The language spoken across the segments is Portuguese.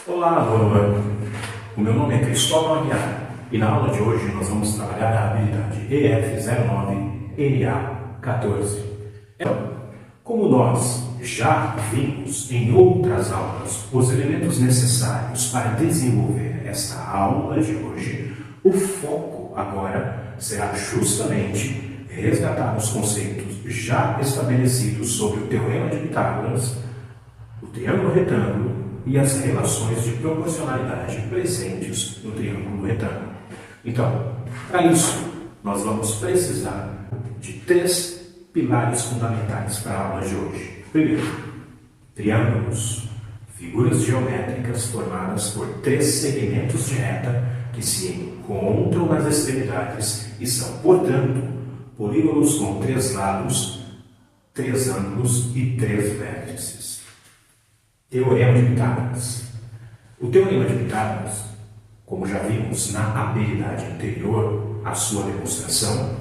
Olá, Luan. O meu nome é Cristóvão Aguiar e na aula de hoje nós vamos trabalhar a habilidade EF09-NA14. Então, como nós já vimos em outras aulas os elementos necessários para desenvolver esta aula de hoje, o foco agora será justamente resgatar os conceitos já estabelecidos sobre o Teorema de Pitágoras, o triângulo retângulo e as relações de proporcionalidade presentes no triângulo retângulo. Então, para isso, nós vamos precisar de três pilares fundamentais para a aula de hoje. Primeiro, triângulos, figuras geométricas formadas por três segmentos de reta que se encontram nas extremidades e são, portanto, polígonos com três lados, três ângulos e três vértices. Teorema de Pitágoras. O Teorema de Pitágoras, como já vimos na habilidade anterior à sua demonstração,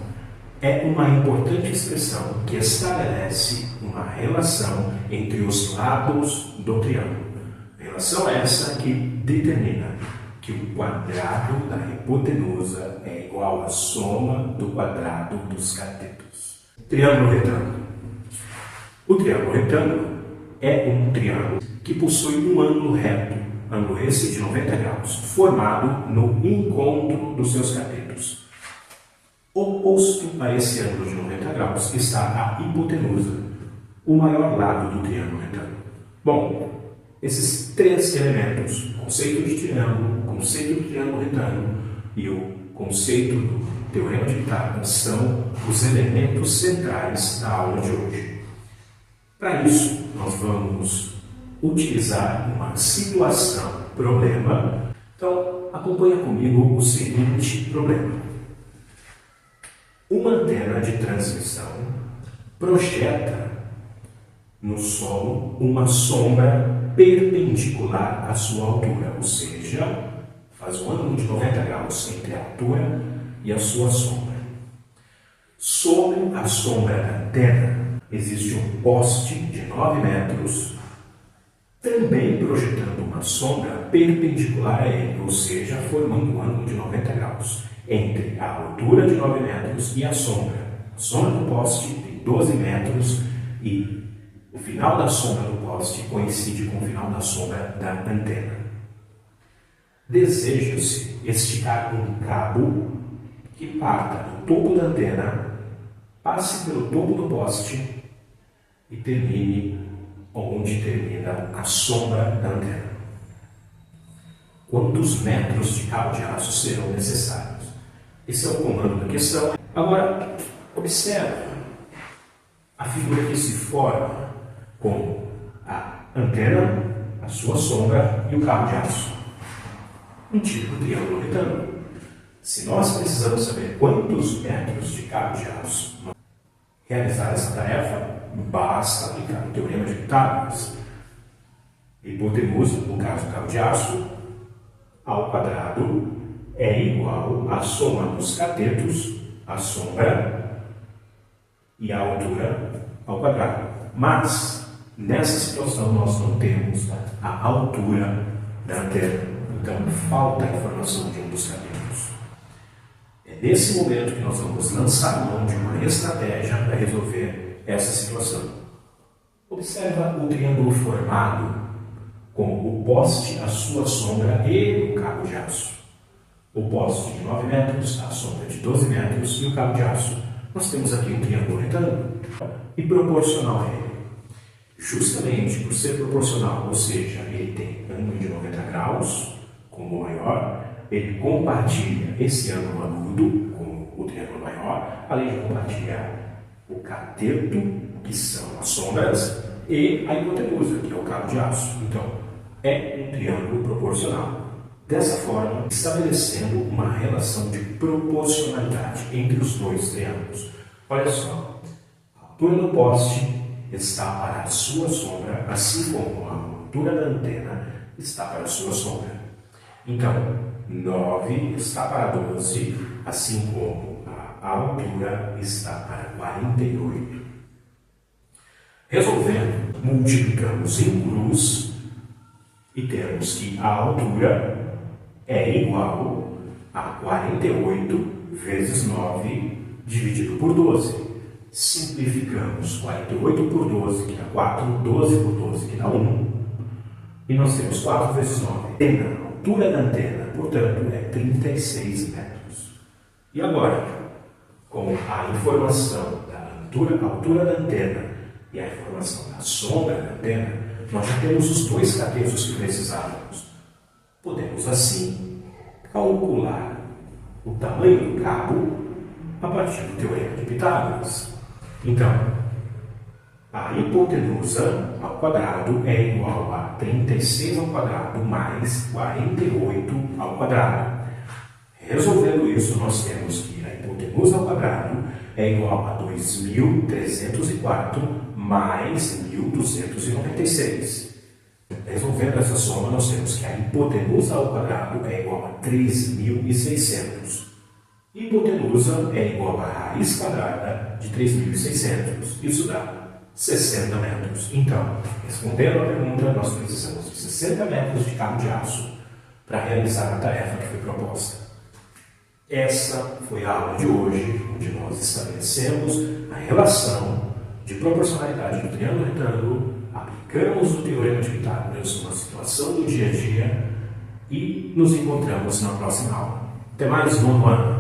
é uma importante expressão que estabelece uma relação entre os lados do triângulo. Relação essa que determina que o quadrado da hipotenusa é igual à soma do quadrado dos catetos. Triângulo retângulo. O triângulo retângulo é um triângulo que possui um ângulo reto, ângulo esse de 90 graus, formado no encontro dos seus catetos. Oposto a esse ângulo de 90 graus está a hipotenusa, o maior lado do triângulo retângulo. Bom, esses três elementos, conceito de triângulo, conceito do triângulo retângulo e o conceito do Teorema de Pitágoras, são os elementos centrais da aula de hoje. Para isso, nós vamos utilizar uma situação, problema. Então, acompanha comigo o seguinte problema. Uma antena de transmissão projeta no solo uma sombra perpendicular à sua altura, ou seja, faz um ângulo de 90 graus entre a altura e a sua sombra. Sobre a sombra da antena existe um poste de 9 metros, também projetando uma sombra perpendicular a ele, ou seja, formando um ângulo de 90 graus entre a altura de 9 metros e a sombra. A sombra do poste tem 12 metros e o final da sombra do poste coincide com o final da sombra da antena. Deseja-se esticar um cabo que parta do topo da antena, passe pelo topo do poste e termine onde termina a sombra da antena. Quantos metros de cabo de aço serão necessários? Esse é o comando da questão. Agora, observe a figura que se forma com a antena, a sua sombra e o cabo de aço. Um típico triângulo retângulo. Se nós precisamos saber quantos metros de cabo de aço realizar essa tarefa, basta aplicar o Teorema de Pitágoras. Hipotenusa, no caso do cabo de aço, ao quadrado é igual à soma dos catetos, a sombra, e a altura ao quadrado. Mas, nessa situação, nós não temos a altura da antena. Então, falta a informação de um dos catetos. É nesse momento que nós vamos lançar mão de uma estratégia para resolver essa situação. Observa o triângulo formado com o poste, a sua sombra e o cabo de aço. O poste de 9 metros, a sombra de 12 metros e o cabo de aço. Nós temos aqui um triângulo retângulo e proporcional a ele. Justamente por ser proporcional, ou seja, ele tem ângulo de 90 graus como o maior, ele compartilha esse ângulo agudo com o triângulo maior, além de compartilhar o cateto, que são as sombras, e a hipotenusa, que é o cabo de aço. Então, é um triângulo proporcional. Dessa forma, estabelecendo uma relação de proporcionalidade entre os dois triângulos. Olha só, a altura do poste está para a sua sombra, assim como a altura da antena está para a sua sombra. Então, 9 está para 12, assim como a altura está para 48. Resolvendo, multiplicamos em cruz E temos que a altura é igual a 48 vezes 9 dividido por 12. Simplificamos 48 por 12, que dá 4, 12 por 12, que dá 1. E nós temos 4 vezes 9. A altura da antena, portanto, é 36 metros. E agora, com a informação da altura da antena e a informação da sombra da antena, nós já temos os dois catetos que precisávamos. Podemos, assim, calcular o tamanho do cabo a partir do Teorema de Pitágoras. Então, a hipotenusa ao quadrado é igual a 36 ao quadrado mais 48 ao quadrado. Resolvendo isso, nós temos que a hipotenusa ao quadrado é igual a 2.304 mais 1.296. Resolvendo essa soma, nós temos que a hipotenusa ao quadrado é igual a 3.600. Hipotenusa é igual a raiz quadrada de 3.600. Isso dá 60 metros. Então, respondendo a pergunta, nós precisamos de 60 metros de cabo de aço para realizar a tarefa que foi proposta. Essa foi a aula de hoje, onde nós estabelecemos a relação de proporcionalidade do triângulo retângulo, aplicamos o Teorema de Pitágoras numa situação do dia a dia e nos encontramos na próxima aula. Até mais, nono ano!